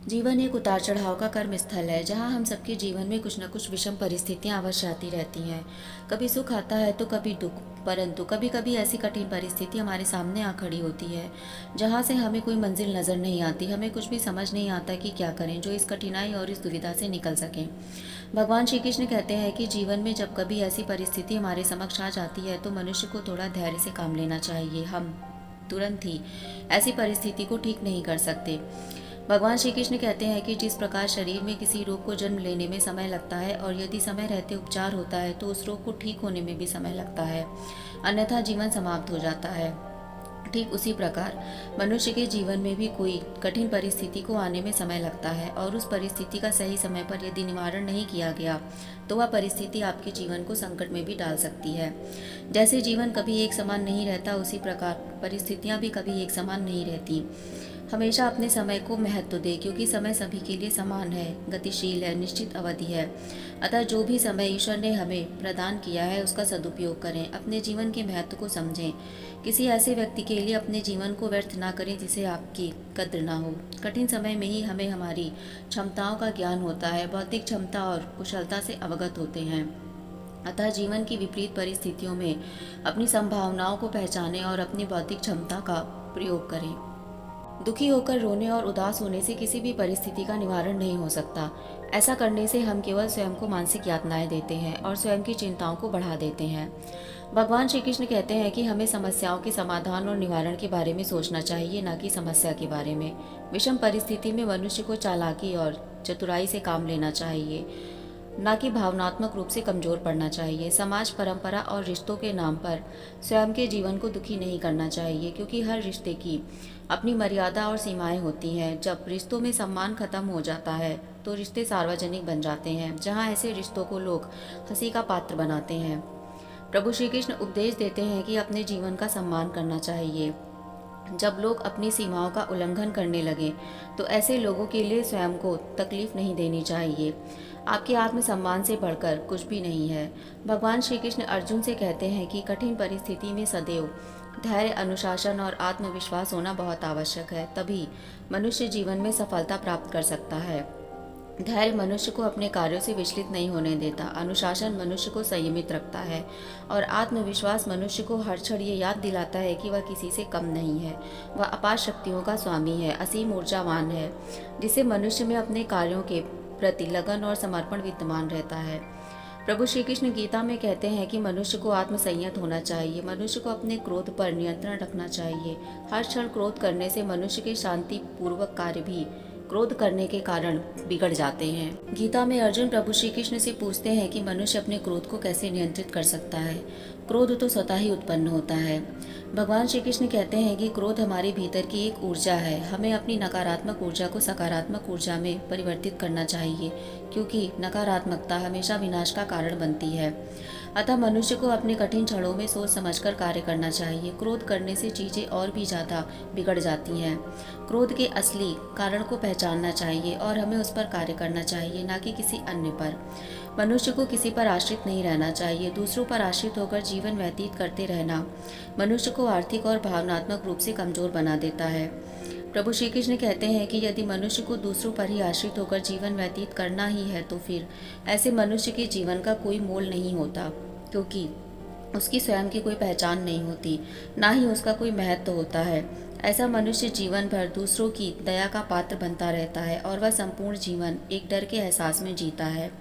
जीवन एक उतार चढ़ाव का कर्म स्थल है जहाँ हम सबके जीवन में कुछ न कुछ विषम परिस्थितियाँ अवश्य आती रहती हैं। कभी सुख आता है तो कभी दुख, परंतु कभी कभी ऐसी कठिन परिस्थिति हमारे सामने आ खड़ी होती है जहाँ से हमें कोई मंजिल नजर नहीं आती, हमें कुछ भी समझ नहीं आता कि क्या करें जो इस कठिनाई और इस दुविधा से निकल सकें। भगवान श्री कृष्ण कहते हैं कि जीवन में जब कभी ऐसी परिस्थिति हमारे समक्ष आ जाती है तो मनुष्य को थोड़ा धैर्य से काम लेना चाहिए। हम तुरंत ही ऐसी परिस्थिति को ठीक नहीं कर सकते। भगवान श्री कृष्ण कहते हैं कि जिस प्रकार शरीर में किसी रोग को जन्म लेने में समय लगता है और यदि समय रहते उपचार होता है तो उस रोग को ठीक होने में भी समय लगता है, अन्यथा जीवन समाप्त हो जाता है। ठीक उसी प्रकार मनुष्य के जीवन में भी कोई कठिन परिस्थिति को आने में समय लगता है और उस परिस्थिति का सही समय पर यदि निवारण नहीं किया गया तो वह परिस्थिति आपके जीवन को संकट में भी डाल सकती है। जैसे जीवन कभी एक समान नहीं रहता, उसी प्रकार परिस्थितियां भी कभी एक समान नहीं रहती। हमेशा अपने समय को महत्व दें क्योंकि समय सभी के लिए समान है, गतिशील है, निश्चित अवधि है। अतः जो भी समय ईश्वर ने हमें प्रदान किया है उसका सदुपयोग करें, अपने जीवन के महत्व को समझें। किसी ऐसे व्यक्ति के लिए अपने जीवन को व्यर्थ ना करें जिसे आपकी कद्र ना हो। कठिन समय में ही हमें हमारी क्षमताओं का ज्ञान होता है, बौद्धिक क्षमता और कुशलता से अवगत होते हैं। अतः जीवन की विपरीत परिस्थितियों में अपनी संभावनाओं को पहचानें और अपनी बौद्धिक क्षमता का प्रयोग करें। दुखी होकर रोने और उदास होने से किसी भी परिस्थिति का निवारण नहीं हो सकता। ऐसा करने से हम केवल स्वयं को मानसिक यातनाएं देते हैं और स्वयं की चिंताओं को बढ़ा देते हैं। भगवान श्री कृष्ण कहते हैं कि हमें समस्याओं के समाधान और निवारण के बारे में सोचना चाहिए, न कि समस्या के बारे में। विषम परिस्थिति में मनुष्य को चालाकी और चतुराई से काम लेना चाहिए, न कि भावनात्मक रूप से कमजोर पड़ना चाहिए। समाज, परंपरा और रिश्तों के नाम पर स्वयं के जीवन को दुखी नहीं करना चाहिए क्योंकि हर रिश्ते की अपनी मर्यादा और सीमाएं होती हैं। जब रिश्तों में सम्मान खत्म हो जाता है तो रिश्ते सार्वजनिक बन जाते हैं, जहां ऐसे रिश्तों को लोग हंसी का पात्र बनाते हैं। प्रभु श्री कृष्ण उपदेश देते हैं कि अपने जीवन का सम्मान करना चाहिए। जब लोग अपनी सीमाओं का उल्लंघन करने लगे तो ऐसे लोगों के लिए स्वयं को तकलीफ नहीं देनी चाहिए। आपके आत्मसम्मान से बढ़कर कुछ भी नहीं है। भगवान श्री कृष्ण अर्जुन से कहते हैं कि कठिन परिस्थिति में सदैव धैर्य, अनुशासन और आत्मविश्वास होना बहुत आवश्यक है, तभी मनुष्य जीवन में सफलता प्राप्त कर सकता है। धैर्य मनुष्य को अपने कार्यों से विचलित नहीं होने देता, अनुशासन मनुष्य को संयमित रखता है और आत्मविश्वास मनुष्य को हर क्षण ये याद दिलाता है कि वह किसी से कम नहीं है। वह अपार शक्तियों का स्वामी है, असीम ऊर्जावान है, जिससे मनुष्य में अपने कार्यों के प्रति लगन और समर्पण विद्यमान रहता है। प्रभु श्री कृष्ण गीता में कहते हैं कि मनुष्य को आत्मसंयत होना चाहिए, मनुष्य को अपने क्रोध पर नियंत्रण रखना चाहिए। हर क्षण क्रोध करने से मनुष्य के शांति पूर्वक कार्य भी क्रोध करने के कारण बिगड़ जाते हैं। गीता में अर्जुन प्रभु श्री कृष्ण से पूछते हैं कि मनुष्य अपने क्रोध को कैसे नियंत्रित कर सकता है। क्रोध तो स्वतः ही उत्पन्न होता है। भगवान श्री कृष्ण कहते हैं कि क्रोध हमारे भीतर की एक ऊर्जा है, हमें अपनी नकारात्मक ऊर्जा को सकारात्मक ऊर्जा में परिवर्तित करना चाहिए क्योंकि नकारात्मकता हमेशा विनाश का कारण बनती है। अतः मनुष्य को अपने कठिन क्षणों में सोच समझकर कार्य करना चाहिए। क्रोध करने से चीजें और भी ज्यादा बिगड़ जाती हैं। क्रोध के असली कारण को पहचानना चाहिए और हमें उस पर कार्य करना चाहिए, न कि किसी अन्य पर। मनुष्य को किसी पर आश्रित नहीं रहना चाहिए। दूसरों पर आश्रित होकर जीवन व्यतीत करते रहना मनुष्य को आर्थिक और भावनात्मक रूप से कमजोर बना देता है। प्रभु श्री कृष्ण कहते हैं कि यदि मनुष्य को दूसरों पर ही आश्रित होकर जीवन व्यतीत करना ही है तो फिर ऐसे मनुष्य के जीवन का कोई मोल नहीं होता, क्योंकि उसकी स्वयं की कोई पहचान नहीं होती, ना ही उसका कोई महत्व होता है। ऐसा मनुष्य जीवन भर दूसरों की दया का पात्र बनता रहता है और वह संपूर्ण जीवन एक डर के एहसास में जीता है।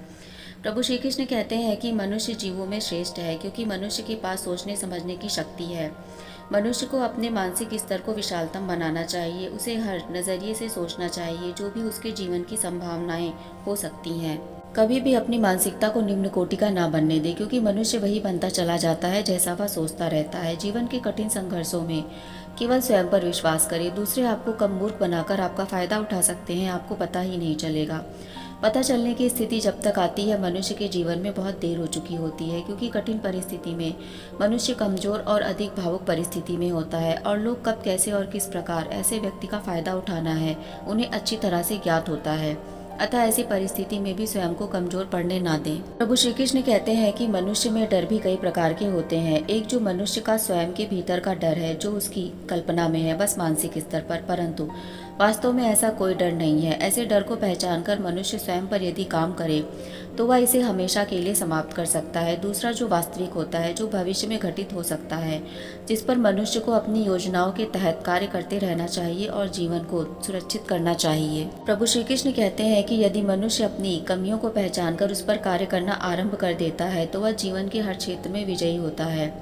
प्रभु श्री कृष्ण कहते हैं कि मनुष्य जीवों में श्रेष्ठ है क्योंकि मनुष्य के पास सोचने समझने की शक्ति है। मनुष्य को अपने मानसिक स्तर को विशालतम बनाना चाहिए, उसे हर नज़रिए से सोचना चाहिए जो भी उसके जीवन की संभावनाएं हो सकती हैं। कभी भी अपनी मानसिकता को निम्न कोटि का ना बनने दे क्योंकि मनुष्य वही बनता चला जाता है जैसा वह सोचता रहता है। जीवन के कठिन संघर्षों में केवल स्वयं पर विश्वास करें, दूसरे आपको कम मूर्ख बनाकर आपका फायदा उठा सकते हैं, आपको पता ही नहीं चलेगा। पता चलने की स्थिति जब तक आती है मनुष्य के जीवन में बहुत देर हो चुकी होती है, क्योंकि कठिन परिस्थिति में मनुष्य कमजोर और अधिक भावुक परिस्थिति में होता है और लोग कब, कैसे और किस प्रकार ऐसे व्यक्ति का फायदा उठाना है उन्हें अच्छी तरह से ज्ञात होता है। अतः ऐसी परिस्थिति में भी स्वयं को कमजोर पड़ने ना दें। प्रभु श्री कृष्ण कहते हैं कि मनुष्य में डर भी कई प्रकार के होते हैं। एक जो मनुष्य का स्वयं के भीतर का डर है, जो उसकी कल्पना में है, बस मानसिक स्तर पर, परंतु वास्तव में ऐसा कोई डर नहीं है। ऐसे डर को पहचानकर मनुष्य स्वयं पर यदि काम करे तो वह इसे हमेशा के लिए समाप्त कर सकता है। दूसरा जो वास्तविक होता है, जो भविष्य में घटित हो सकता है, जिस पर मनुष्य को अपनी योजनाओं के तहत कार्य करते रहना चाहिए और जीवन को सुरक्षित करना चाहिए। प्रभु श्री कृष्ण कहते हैं कि यदि मनुष्य अपनी कमियों को पहचानकर उस पर कार्य करना आरंभ कर देता है तो वह जीवन के हर क्षेत्र में विजयी होता है।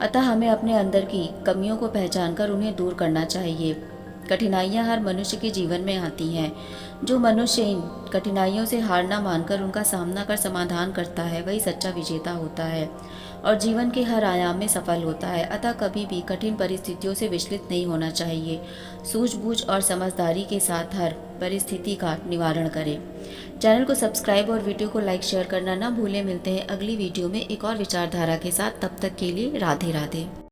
अतः हमें अपने अंदर की कमियों को पहचानकर उन्हें दूर करना चाहिए। कठिनाइयाँ हर मनुष्य के जीवन में आती हैं। जो मनुष्य इन कठिनाइयों से हार ना मानकर उनका सामना कर समाधान करता है, वही सच्चा विजेता होता है और जीवन के हर आयाम में सफल होता है। अतः कभी भी कठिन परिस्थितियों से विचलित नहीं होना चाहिए। सूझबूझ और समझदारी के साथ हर परिस्थिति का निवारण करें। चैनल को सब्सक्राइब और वीडियो को लाइक शेयर करना ना भूलें। मिलते हैं अगली वीडियो में एक और विचारधारा के साथ। तब तक के लिए राधे राधे।